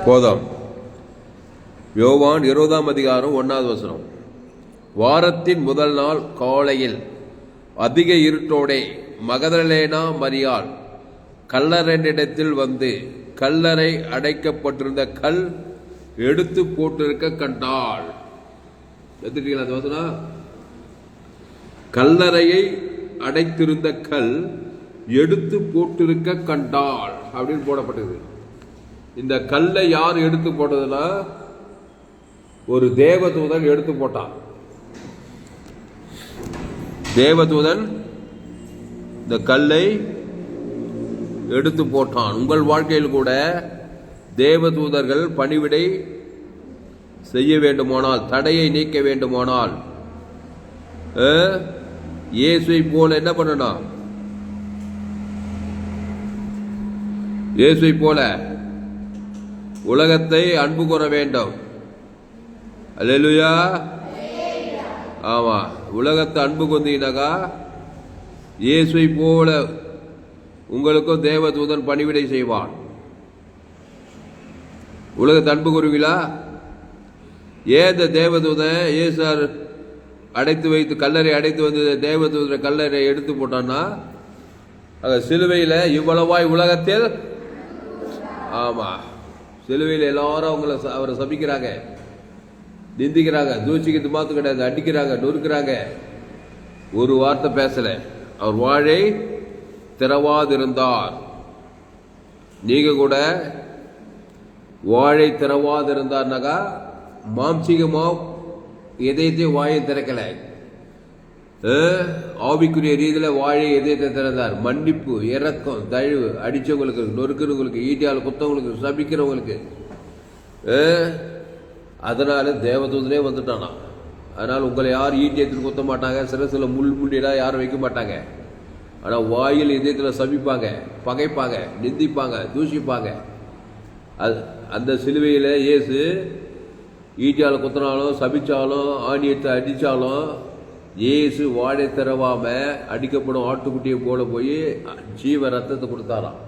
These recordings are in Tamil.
போதும். யோவான் 20:1. வாரத்தின் முதல் நாள் காலையில் அதிக இருட்டோடே மகதலேனா மரியாள் கல்லறையினிடத்தில் வந்து கல்லறை அடைக்கப்பட்டிருந்த கல் எடுத்து போட்டிருக்க கண்டாள். எடுத்துட்டீங்களா அந்த வசனம்? கல்லறையை அடைத்திருந்த கல் எடுத்து போட்டிருக்க கண்டாள் அப்படின்னு போடப்பட்டது. இந்த கல்லை யார் எடுத்து போட்டதுன்னா ஒரு தேவதூதன் எடுத்து போட்டான். தேவதூதன் இந்த கல்லை எடுத்து போட்டான். உங்கள் வாழ்க்கையில் கூட தேவதூதர்கள் பணிவிடை செய்ய வேண்டுமானால், தடையை நீக்க வேண்டுமானால், இயேசுவை போல என்ன பண்ணணும்? இயேசுவை போல உலகத்தை அன்பு கூற வேண்டும். அல்லேலூயா. ஆமா, உலகத்தை அன்பு கொண்டீங்கன்னாக்கா இயேசுவை போல உங்களுக்கும் தேவதூதன் பணிவிடை செய்வான். உலகத்தை அன்பு கூறுவீங்களா? ஏன் இந்த தேவதூதன் இயேசுவார் அடைத்து வைத்து கல்லறை அடைத்து வந்து தேவதூதன் கல்லறை எடுத்து போட்டான்னா சிலுவையில் இவ்வளவாய் உலகத்தில், ஆமா, சிலுவையில் எல்லாரும் அவரை சபிக்கிறாங்க, நிந்திக்கிறாங்க, தூசிக்கிறது மாத்து கிடையாது, அடிக்கிறாங்க, நொறுக்கிறாங்க. ஒரு வார்த்தை பேசல. அவர் வாழை திறவாதிருந்தார். நீங்க கூட வாழை திறவாதிருந்தார்னாக்கா மாம்சீகமா எதையத்தையும் வாயை திறக்கல, ஆவிக்குரிய ரீதியில் வாழை எதையத்தை திறந்தார். மன்னிப்பு, இரக்கம், தயவு, அடிச்சவங்களுக்கு, நொறுக்கிறவங்களுக்கு, ஈட்டியால் குத்தவங்களுக்கு, சபிக்கிறவங்களுக்கு. அதனால தேவதூதனே வந்துட்டானா. அதனால உங்களை யாரும் ஈட்டியத்தில் குத்த மாட்டாங்க, சில முள்முடியெல்லாம் யாரும் வைக்க மாட்டாங்க. ஆனால் வாயில் இதயத்தில் சபிப்பாங்க, பகைப்பாங்க, நிந்திப்பாங்க, தூஷிப்பாங்க. அந்த சிலுவையில் இயேசு ஈட்டியால் குத்தினாலும் சபிச்சாலும் ஆணியத்தை அடித்தாலும் இயேசு வாழை திறவாம அடிக்கப்படும் ஆட்டுக்குட்டியை போல போய் ஜீவ ரத்தத்தை கொடுத்தாராம்.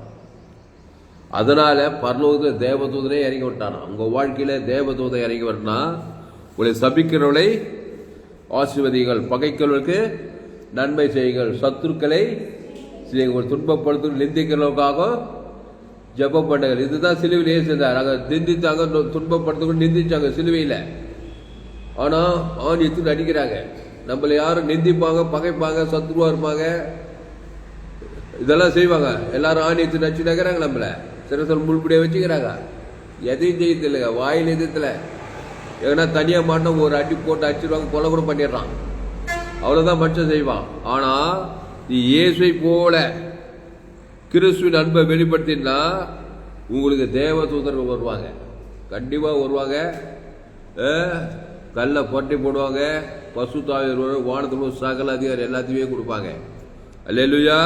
அதனால பரலோகத்தில் தேவதூதனே இறங்கி விட்டானா. உங்க வாழ்க்கையில தேவதூதன் இறங்கி வரனா உங்களை சபிக்கிறவளை ஆசீர்வதிகள், பகைக்கிறவர்களுக்கு நன்மை செய்யுங்கள், சத்துருக்களை செய்யுங்கள், துன்பப்படுத்த நிந்திக்கிறவர்களுக்காக ஜெபம் பண்ணுங்கள். இதுதான் சிலுவையிலேயே செய்தார். அங்கே நிந்தித்தாங்க, துன்பப்படுத்த நிந்திச்சாங்க சிலுவையில். ஆனால் ஆணியத்துன்னு அடிக்கிறாங்க. நம்மளை யாரும் நிந்திப்பாங்க, பகைப்பாங்க, சத்ருவா இருப்பாங்க, இதெல்லாம் செய்வாங்க. எல்லாரும் ஆணியத்து நச்சு நக்கிறாங்க, நம்மளை சிறசல் முள்படியாக வச்சுக்கிறாங்க. எதையும் செய்யறது இல்லைங்க. வாயில் எதிர்த்துல எங்கன்னா தனியாக மாட்டோம், ஒரு அடி போட்டு அடிச்சிருவாங்க, கொலை கூட பண்ணிடுறான். அவ்வளோதான் மனுஷன் செய்வான். ஆனால் நீ இயேசுவை போல கிறிஸ்துவின் அன்பை வெளிப்படுத்தினா உங்களுக்கு தேவதூதர்கள் வருவாங்க, கண்டிப்பாக வருவாங்க. கல்லை பொட்டி போடுவாங்க, பசு தாயர் வானத்தில் சகல அதிகாரி எல்லாத்தையுமே கொடுப்பாங்க. அல்லேலூயா.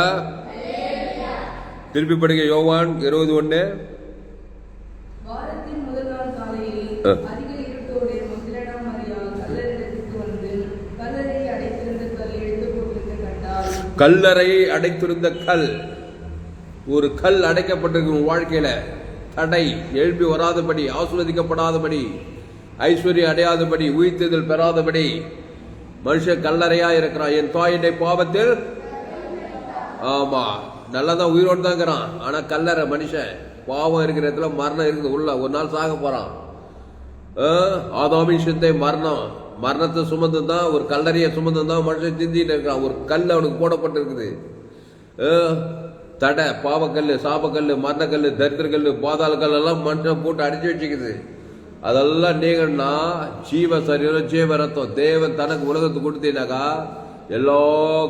திருப்பி படிக்க யோவான் 20:1. கல்லறையை அடைத்திருந்த கல், ஒரு கல் அடைக்கப்பட்டிருக்கும் வாழ்க்கையில, தடை எழுப்பி வராதபடி, ஆசீர்வதிக்கப்படாதபடி, ஐஸ்வர்யம் அடையாதபடி, உயிர்த்தெழுதல் பெறாதபடி மனுஷன் கல்லறையா இருக்கிறான். என் தாயினுடைய பாவத்தில், ஆமா, நல்லாதான் உயிரோடு தான் இருக்கிறான். ஆனா கல்லறை மனுஷன் பாவம் இருக்கிற இடத்துல மரணம் இருக்குது. உள்ள ஒரு நாள் சாக போறான். ஆதாமின் சிந்தை மரணம், மரணத்தை சுமந்து தான், ஒரு கல்லறையை சுமந்து தான் மனுஷன் சிந்திட்டு இருக்கான். ஒரு கல் அவனுக்கு போடப்பட்டிருக்குது. தடை, பாவக்கல், சாபக்கல், மரணக்கல், தரித்திரக்கல், பாதாள கல் எல்லாம் மனுஷன் போட்டு அடிச்சு வச்சுக்குது. அதெல்லாம் நீங்கன்னா ஜீவ சரீரம், ஜீவ ரத்தம் தேவன் தனக்கு உலகத்துக்கு கொடுத்தீனாக்கா எல்லா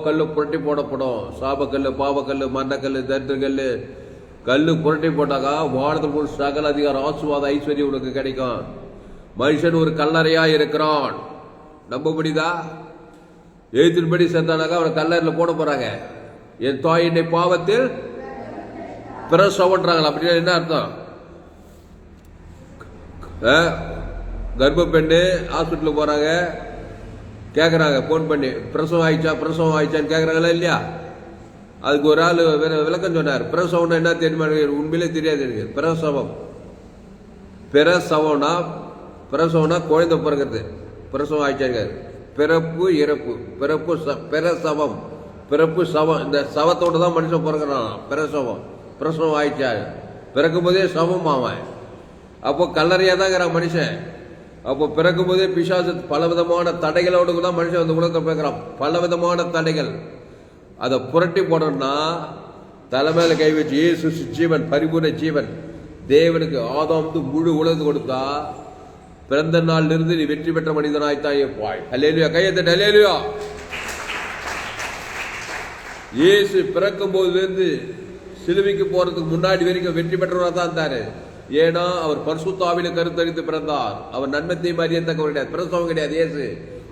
கல்லும் புரட்டி போடப்படும். சாபக்கல், பாவக்கல், மரணக்கல், தரித்திரக்கல், கல்லு புரட்டி போட்டாக்கா வானத்தில் போல் சகல அதிகாரம், ஆசுவாத, ஐஸ்வர்யம் உனக்கு கிடைக்கும். மனுஷன் ஒரு கல்லறையா இருக்கிறான். நம்பபடிதா? எழுத்தின்படி சேர்த்தானாக்கா அவனை கல்லறையில் போட போறாங்க. என் தாயினை பாவத்தில் பிரசவன்றாங்களா? அப்படின்னா என்ன அர்த்தம்? கர்ப்ப பெண்ணு ஹாஸ்பிட்டலுக்கு போறாங்க, கேட்கறாங்க போன் பண்ணி, பிரசவம் ஆயிடுச்சான்னு கேட்கறாங்களா இல்லையா? அதுக்கு ஒரு ஆள் விளக்கம் சொன்னார். பிரசவம்னா என்ன தெரியுமா? உண்மையிலே தெரியாது எனக்கு. பிரசவம் பிரசவம்னா குழந்தை பிறகுறது, பிரசவம் ஆயிட்டாரு. பிறப்பு இறப்பு, பிரசவம், பிறப்பு சவம், இந்த சவத்தோடு தான் மனுஷன் பிறகுறான். பிரசவம் ஆயிடுச்சாரு, பிறக்கும் போதே சவம் ஆவான். அப்போ கல்லறையா தான் இருக்கிறான் மனுஷன். அப்போ பிறக்கும் போதே பிசாசு பல விதமான தடைகளோடு தான் மனுஷன் அந்த உலகத்தை பிறக்கிறான். பல விதமான தடைகள். அதை புரட்டி போடணும்னா தலைமையில கை வச்சு இயேசு ஜீவன், பரிபூர்ண ஜீவன், தேவனுக்கு ஆதாம் முழு உலகத்து கொடுத்தா பிறந்த நாள்ல இருந்து நீ வெற்றி பெற்ற மனிதனாய்த்தான் இருப்பாய். அல்லேலூயா, கையத்தட்டு அல்லேலூயா. இயேசு பிறக்கும் போதிலிருந்து சிலுவைக்கு போறதுக்கு முன்னாடி வரைக்கும் வெற்றி பெற்றவராக தான் இருந்தாரு. ஏன்னா அவர் பரிசுத்தாவில கருத்தரித்து பிறந்தார். அவர் நன்மத்தையும் அறியத்தக்கவர் கிடையாது, பிரசவம் கிடையாது. இயேசு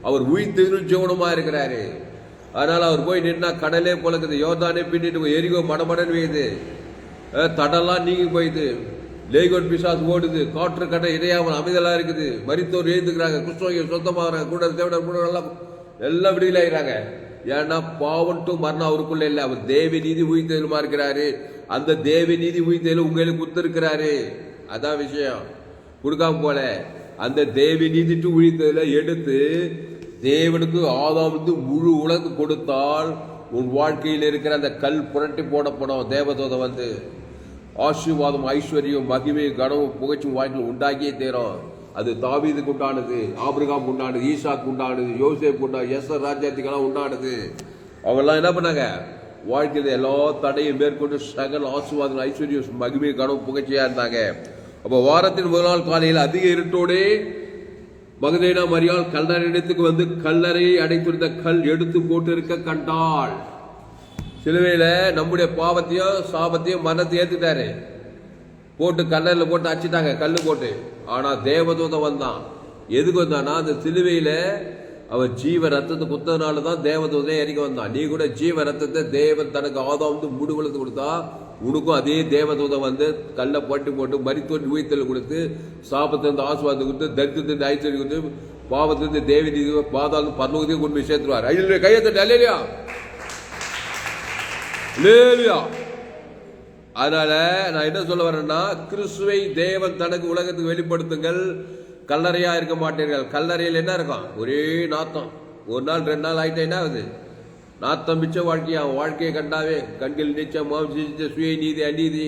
அவர் உயிர்த்தெழும் ஜீவனுமா இருக்கிறாரு. அதனால அவர் போய் நின்னா கடலே போலக்குது, யோர்தானே பின்னிட்டு எரிகோ மடமடன்னு பெய்யுது, தடெல்லாம் நீங்கி போயிடுது, லேகோன் பிசாசு ஓடுது, காற்று கடை இடையாமல் அமைதலா இருக்குது, மரித்தோர் எழுந்துக்கிறாங்க, குஷ்டரோகிகள் சொந்தமாகறாங்க, கூட தேவடர் கூட எல்லாம் விடுதலாகிறாங்க. ஏன்னா பாவம் டு மரணம் அவருக்குள்ள இல்லை. அவர் தேவி நீதி உயிர்த்தெழுமா இருக்கிறாரு. அந்த தேவி நீதி உயிர்த்தெழு உங்களுக்கு குத்திருக்கிறாரு. அதான் விஷயம். கொடுக்காம போல அந்த தேவி நீதி டு உயிர்த்தெழ எடுத்து தேவனுக்கு ஆதாம் முழு உலகம் கொடுத்தால் உன் வாழ்க்கையில் இருக்கிற அந்த கல் புரட்டி போடப்படும். தேவதூதம் வந்து ஆசீர்வாதம், ஐஸ்வர்யம், மகிமை, கனவும், புகழ்ச்சியும் வாழ்க்கையில் உண்டாக்கியே தேரும். அது தாவீதுக்கு உண்டானது, ஆபிரகாம் உண்டானது, ஈசாக்கு உண்டானது, யோசேப்பு உண்டானது, எஸ்ஆர் ராஜ்யத்துக்கெல்லாம் உண்டானது. அவங்கெல்லாம் என்ன பண்ணாங்க? வாழ்க்கையில் எல்லா தடையும் மேற்கொண்டு சகல ஆசீர்வாதம், ஐஸ்வர்யம், மகிமை, கனவும், புகழ்ச்சியா இருந்தாங்க. அப்போ வாரத்தின் முதல் நாள் காலையில் அதிக இருட்டோடே மகதலேனா மரியாள் கல்லறையிடத்துக்கு வந்து கல்லறையை அடைத்திருந்த கல் எடுத்து போட்டு இருக்க கண்டாள். சிலுவையில நம்முடைய பாவத்தையும் சாபத்தையும் மரணத்தையும் ஏத்துட்டாரு. போட்டு கல்லறையில் போட்டு அச்சுட்டாங்க, கல்லு போட்டு. ஆனா தேவதூதன் வந்தான். எதுக்கு வந்தானா? அந்த சிலுவையில அவர் ஜீவ ரத்தத்தை குத்ததுனாலதான் தேவதூதன் இறங்கி வந்தான். நீ கூட ஜீவ ரத்தத்தை தேவன் தனக்கு ஆதாம் முடுகுலத்து கொடுத்தா உனக்கும் அதே தேவதூதன் வந்து கல்லை போட்டு மரித்தோண்டி உயிர்த்தல் கொடுத்து, சாபத்திலிருந்து ஆசுவாதத்தை கொடுத்து, தரித்திரத்திலிருந்து ஐஸ்வர்யம் கொடுத்து, பாவத்திலிருந்து தேவி நீதி பாதாளம் பரலோகத்தையும் கொண்டு போய் சேர்த்துருவார். கையத்தட்டு அல்லேலூயா, அல்லேலூயா. அதனால நான் என்ன சொல்ல வரேன்னா, கிறிஸ்துவை தேவன் தனக்கு உலகத்துக்கு வெளிப்படுத்துங்கள், கல்லறையா இருக்க மாட்டீர்கள். கல்லறையில் என்ன இருக்கும்? ஒரே நாத்தம். ஒரு நாள் 2 நாள் ஆயிட்டா என்ன ஆகுது? நாத்தம் மிச்ச வாழ்க்கையா. வாழ்க்கையை கண்டாவே கண்கள் நீச்சம், மாம்ச சுய நீதி, அநீதி,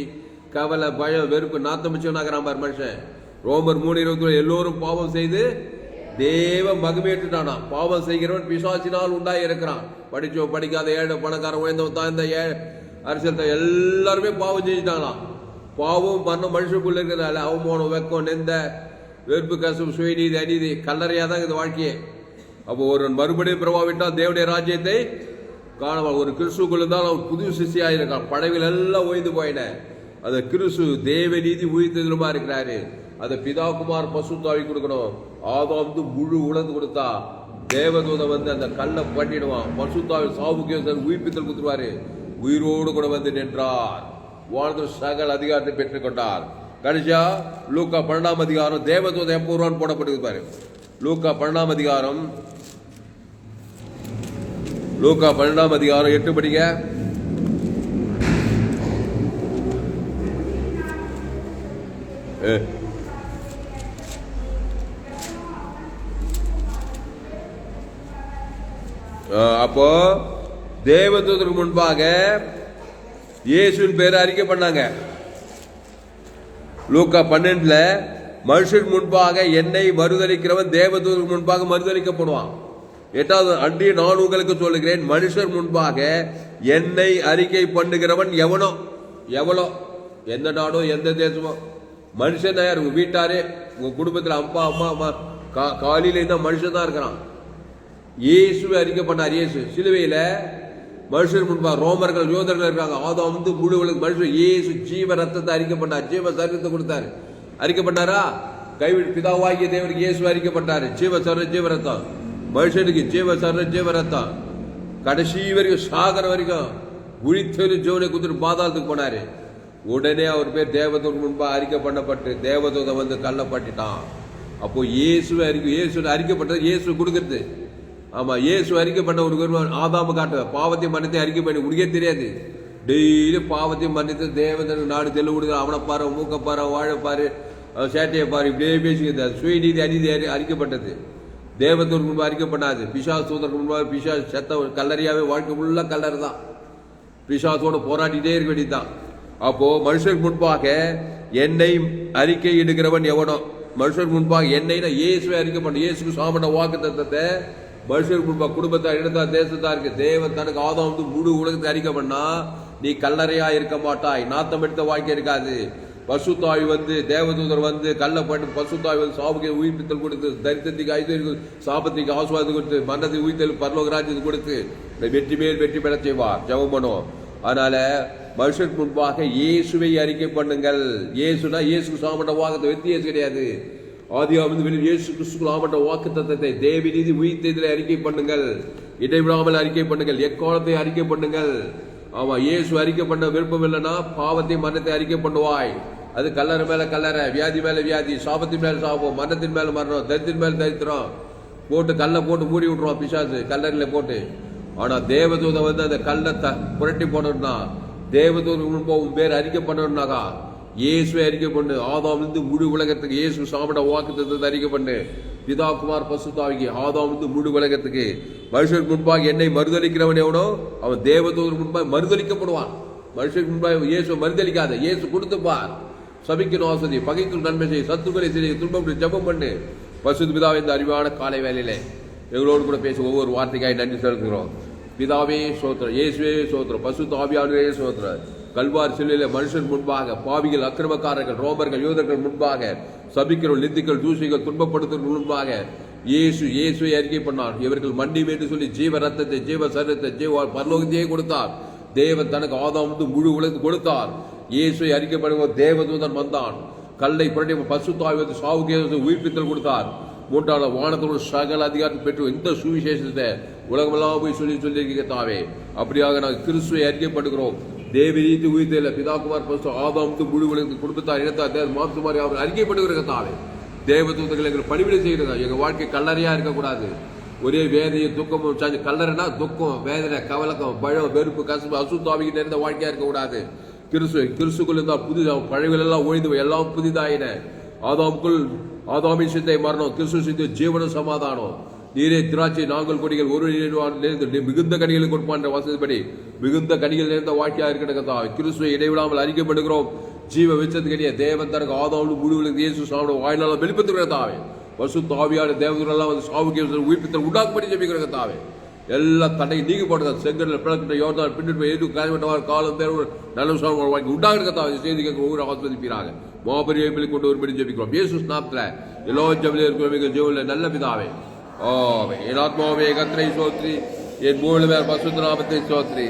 கவலை, பயம், வெறுப்பு, நாத்தம் மிச்சம்னாகிறான் பார் மனுஷன். ரோமர் 3:20 எல்லோரும் பாவம் செய்து தேவ மகிமையிட்டுட்டானா. பாவம் செய்கிறவன் பிசாசினால் உண்டாகி இருக்கிறான். படிச்சோம் படிக்காத, ஏழை பணக்காரன், உயர்ந்தவன், தாழ்ந்த, அரசியல் எல்லாருமே பாவம் செஞ்சுட்டாங்களாம். பாவம் மரணம் மனுஷனுக்குள்ள இருக்கிறதால அவமானம், வெக்கம், நெந்த, வெறுப்பு, கசம், சுயநீதி, அநீதி, கல்லறையா தான் இது வாழ்க்கையே. அப்போ ஒருவன் மறுபடியும் பிரபாவிட்டால் தேவனுடைய ராஜ்யத்தை காணவான். ஒரு கிறிஸ்துக்குள்ள தான் அவன் புது சிஷியாக இருக்கான். படைகள் எல்லாம் ஓய்ந்து போயின. அந்த கிறிஸ்து தேவ நீதி உயிர்த்தெழுமா இருக்கிறாரு. அதை பிதாகுமார் பசுத்தாவி கொடுக்கணும். ஆதாம் முழு உலர்ந்து கொடுத்தா தேவதூதன் வந்து அந்த கல்லை பண்ணிடுவான். பசுத்தாவி சாவுக்கு உயிர்ப்பித்தல் கொடுத்துருவாரு. உயிரோடு கூட வந்து நின்றார். வாழ்ந்து சகல அதிகாரத்தை பெற்றுக் கொண்டார். கடைசியா லூக்கா 12ஆம் அதிகாரம் தேவதூதன் எப்போ வருவான்னு போடப்பட்டிருப்பாரு. லூக்கா 12ஆம் அதிகாரம், லூக்கா 12ஆம் அதிகாரம் 8 படிங்க. அப்போ தேவதூதருக்கு முன்பாக இயேசுவின் பேரை அறிக்கை பண்ணாங்க. லூக்கா 12ல மனுஷன் முன்பாக என்னை மறுதலிக்கிறவன் தேவதூதருக்கு முன்பாக மறுதலிக்கப்படுவான். 8வது, அன்றி நான் உங்களுக்கு சொல்லுகிறேன், மனுஷர் முன்பாக என்னை அறிக்கை பண்ணுகிறவன் எவனோ எந்த நாடோ எந்த தேசமோ, மனுஷன் தான். உங்க வீட்டாரே, உங்க குடும்பத்தில் அப்பா அம்மா காலையில இருந்தா மனுஷன் தான் இருக்கிறான். இயேசுவை அறிக்கை பண்ணார். இயேசு சிலுவையில மனுஷர் முன்பாக ரோமர்கள், யோதர்கள் இருக்காங்க. ஆதாம் முழு மனுஷன். இயேசு ஜீவ ரத்தத்தை அறிக்கை பண்ணார். ஜீவ சரீரத்தை கொடுத்தாரு. அறிக்கை பண்ணாரா? கைவிட்டு பிதாவாகிய தேவனுக்கு இயேசு அறிக்கப்பட்டாரு. ஜீவ சர ஜீவ ரத்தம் மனுஷனுக்கு, ஜீவ சர ஜீவ ரத்தம். கடைசி வரைக்கும் சாகர வரைக்கும் உயிர்த்தெழு ஜீவனை கொடுத்துட்டு பாதாளத்துக்கு போனாரு. உடனே அவர் பேர் தேவதூதன் முன்பாக அறிக்கை பண்ணப்பட்டு தேவதூதன் வந்து கல்லப்பட்டுட்டான். அப்போ இயேசுவை அறிக்கப்பட்டது இயேசு கொடுக்கறது. ஆமா, இயேசு அறிக்கை பண்ண ஒரு ஆதாம காட்டு பாவத்தையும் மன்னித்து அறிக்கை பண்ணி உனக்கே தெரியாது. டெய்லி பாவத்தையும் மன்னித்து தேவதனுக்கு நாடு தெல்லு கொடுக்குற. அவனை பாரு, மூக்க பாரு, வாழப்பாரு, சேட்டையை பாரு இப்படியே பேசிக்கிறது. சுயநீதி அநீதி அறிக்கப்பட்டது. தேவதூர் முன்பாக அறிக்கப்படாது. பிசாசு தூதருக்கு முன்பாக பிசாசு செத்த கல்லறியாவே வாழ்க்கை ஃபுல்லாக கல்லறு தான். பிசாசோட போராடிட்டே இருக்க வேண்டியதுதான். அப்போ மனுஷருக்கு முன்பாக என்னை அறிக்கை இடுகிறவன் எவனோ, மனுஷருக்கு முன்பாக என்னைனா இயேசுவை அறிக்கை பண்ண, இயேசுக்கு சாமன வாக்கு தத்தத்தை மனுஷருக்கு முன்பாக குடும்பத்தார் இடத்தார் தேசத்தார் இருக்கு. தேவன் தனக்கு ஆதாம் வந்து முழு உலகத்தை அறிக்கை பண்ணா நீ கல்லறையா இருக்க மாட்டாய், நாத்தம் எடுத்த வாழ்க்கை இருக்காது. பசுத்தாவி வந்து தேவதூதர் வந்து கல்லப்பட்டு பசுத்தாவி வந்து சாவுக்கு உயிர்ப்பித்தல் கொடுத்து, தரித்திரத்துக்கு ஐஸ்வர்யம் சாபத்துக்கு ஆசுவாதம் கொடுத்து, மன்னத்துக்கு உயிர்த்தல் பரலோக ராஜ்யத்துக்கு கொடுத்து வெற்றி மேல் வெற்றி பெற செய்வார். ஜெபம் பண்ணுவோம். அதனால மனுஷனுக்கு முன்பாக இயேசுவை அறிக்கை பண்ணுங்கள். இயேசுனா இயேசுக்கு சாமட்ட வாக்கத்தை வித்தியாசம் கிடையாது. ஆதியாகமத்தில் இயேசு கிறிஸ்துக்கு ஆமட்ட வாக்கு தத்தத்தை தேவ நீதி உயிர்த்ததில் அறிக்கை பண்ணுங்கள். இடைவிடாமல் அறிக்கை பண்ணுங்கள். எக்காலத்தை அறிக்கை பண்ணுங்கள். ஆமா, இயேசு அறிக்கை பண்ண விருப்பம் இல்லைன்னா பாவத்தை மரணத்தை அறிக்கை பண்ணுவாய். அது கல்லறை மேல கல்லறை, வியாதி மேல வியாதி, சாபத்தின் மேல சாபம், மரணத்தின் மேல மரணம், தரித்தின் மேல தரித்திரம் போட்டு கல்லை போட்டு மூடி விட்டுருவான் பிசாசு கல்லறையில போட்டு. ஆனா தேவதூதன் வந்து அந்த கல்லை புரட்டி போடணும்னா, தேவதூதன் உன் பேர் அறிக்கை பண்ணணும்னாக்கா இயேசுவை அறிக்கை பண்ணு. ஆதாம் இருந்து முழு உலகத்துக்கு இயேசு சாமட வாக்கு தத்தத்தை அறிக்கை பண்ணு. பிதா குமார் பசுத்தாவிக்கு ஆதாம் இருந்து முழு உலகத்துக்கு. மனுஷனுக்கு முன்பாக என்னை மறுதளிக்கிறவன் எவனோ அவன் தேவதூதருக்கு முன்பாக மறுதளிக்கப்படுவான். மனுஷனுக்கு முன்பாக இயேசு மறுதளிக்காத, இயேசு கொடுத்துப்பார். சபிக்கணும் ஆசதி, பகைக்கும் நன்மை செய், சத்துக்களை செய்ய, துன்பம் ஜபம் பண்ணு. பசுத்து பிதாவை இந்த அறிவான காலை வேலையில எங்களோடு கூட பேச ஒவ்வொரு வார்த்தைக்காய் நன்றி செலுத்துகிறோம். பிதாவே சோத்திரம், இயேசுவே சோத்திரம், பசுத்த ஆவியானவரே சோத்திரம். கல்வார் சிலையில மனுஷன் முன்பாக பாவிகள், அக்கிரமக்காரர்கள், ரோமர்கள், யூதர்கள் முன்பாக சபிக்கிறோம், நிந்திகள், தூசிகள், துன்பப்படுத்துவர்கள் முன்பாக இயேசுவை அறிக்கை பண்ணார். இவர்கள் மண்டி என்று சொல்லி ஜீவ ரத்தத்தை, ஜீவ சரீரத்தை, ஜீவ பரலோகத்தையே கொடுத்தார். தேவன் தனக்கு ஆதாம் வந்து முழு உலகத்து கொடுத்தார். இயேசுவை அறிக்கை பண்ணுவோம். தேவதூதன் வந்தான், கல்லை புரட்டி பசுத்தாய் வந்து சாவுக்கு உயிர்ப்பித்தல் கொடுத்தார். மூன்றாவது வானத்தோடு சகல அதிகாரத்தை பெற்று இந்த சுவிசேஷத்தை உலகமெல்லாம் போய் சொல்லி தாவே. அப்படியாக நாங்கள் கிறிஸ்துவை அறிக்கை பண்ணுகிறோம். தேவரீதி உயிர்த்தல பிதாகுமார் பசு ஆதாம் முழு உலகத்துக்கு குடும்பத்தார் இனத்தார் மாற்றுமாரி அவர் அறிக்கை பண்ணுகிற தாவே. தேவதூதர்கள் எங்களை பணிவிடை செய்கிறதா. எங்க வாழ்க்கை கல்லறையா இருக்கக்கூடாது. ஒரே வேதையை துக்கமும் கல்லறைனா துக்கம், வேதனை, கவலக்கம், பழம், வெறுப்பு, கசப்பு, அசுத்தாவிக்கு நிறைந்த வாழ்க்கையா இருக்கக்கூடாது. கிறிஸ்துக்குள் இருந்தால் புதித பழங்கள் எல்லாம் ஒழிந்து எல்லாம் புதிதாயின. ஆதாமின் சிந்தை மரணம், கிறிஸ்து சிந்தை ஜீவன சமாதானம். நீரே திராட்சை, நாங்கள் கொடிகள், ஒரு மிகுந்த கனிகளை கொடுப்பான் வசதிப்படி மிகுந்த கனிகள் நிறைந்த வாழ்க்கையா இருக்கிற கிறிஸ்துவை இடைவிடாமல் அறிக்கை பண்ணுகிறோம். ஜீவ வெச்சத்துக்கடிய தேவன் தனக்கு ஆதாம் முழு இயேசு சாப்பிட வாயிலால் வெளிப்படுத்துகிற தாவே. பசு தாவியான தேவதெல்லாம் வந்து சாவுக்கு உயிர்ப்பித்தல் உண்டாக்கும்படி ஜெபிக்கிற தாவே. எல்லா தடை நீங்க போட்டதா செங்கல் பிளக்கிட்ட யோர்தான் பின்னிட்டு எது காலவட்டவார் காலம் தேர்வு நல்ல சாமி வாழ்க்கை உண்டாகிற தாவே. செய்தி கேட்க ஒவ்வொரு ஆஸ்வதிப்பீராக மாபெரிய கொண்டு ஒருபடி ஜெபிக்கிறோம். இயேசு நாமத்துல எல்லா ஜெபிலே இருக்கிற ஜீவனில் நல்ல பிதாவே. என் ஆத்மாவே கர்த்தரை சோத்ரி, என் மூணு பேர் பசுத்த நாமத்தை சோத்ரி.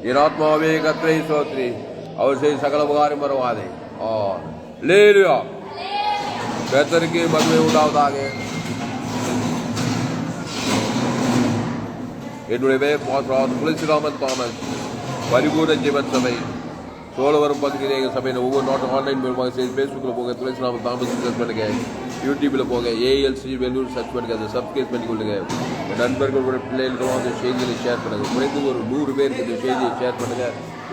என் ஆத்மாவே கர்த்தரை சோத்ரி, அவர் செய்த சகல உபகாரம் மறவாதே. அல்லேலூயா. கர்த்தருக்கு மகிமை உண்டாவதாக. என்னுடைய பேர் துளசிராமன் தாமஸ். பரிபூர்ண ஜீவன் சபை சோழவரம் பகுதியில் சபையில் ஒவ்வொரு நாட்டும் ஆன்லைன் மூலமாக செய்து ஃபேஸ்புக்கில் போங்க, துளசிராமன் தாமஸ் சர்ச் பண்ணுங்க. யூடியூப்ல போங்க, ஏஎல்சி வெல்லூர் சர்ச் பண்ணுங்க, அதை சப்ஸ்கிரைப் பண்ணி கொள்ளுங்க. நண்பர்களோட பிள்ளைகளும் அந்த செய்திகளை ஷேர் பண்ணுங்க. குறைந்து ஒரு 100 பேருக்கு இந்த செய்தியை ஷேர் பண்ணுங்க.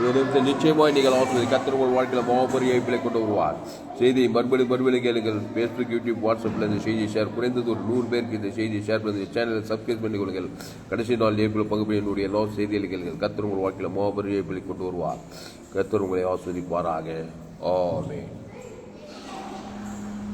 இது நிச்சயமாக நீங்கள் ஆசிரியர் கர்த்தர் உங்கள் வாழ்க்கையில் மாபெரிய இழப்பிலை கொண்டு வருவார். செய்தியை மறுபடி கேளுங்கள். ஃபேஸ்புக், யூடியூப், வாட்ஸ்அப்பில் இந்த செய்தியை ஷேர், குறைந்தது ஒரு 100 பேருக்கு இந்த செய்தியை ஷேர் பண்ணி சேனலை சப்ஸ்கிரைப் பண்ணி கொள்ளுங்கள். கடைசி நாள் ஏப்ரல் பகுதியில் என்னுடைய எல்லா செய்திகளை கேளுங்கள். கர்த்தர் உங்கள் வாழ்க்கையில் மாபெரிய இழப்பிலை கொண்டு வருவார். கர்த்தர் உங்களை ஆஸ்வதிப்பாராக. ஆமென்.